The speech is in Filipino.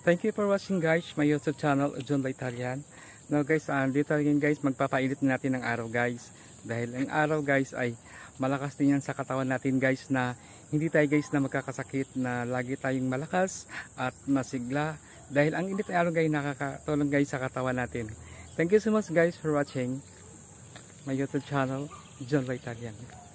Thank you for watching guys, my YouTube channel, John Italian. Now guys, dito again guys, magpapainit natin ng araw guys. Dahil ang araw guys ay malakas din yan sa katawan natin guys, na hindi tayo guys na magkakasakit, na lagi tayong malakas at masigla. Dahil ang init ng araw guys nakakatulong guys sa katawan natin. Thank you so much guys for watching my YouTube channel, John Italian.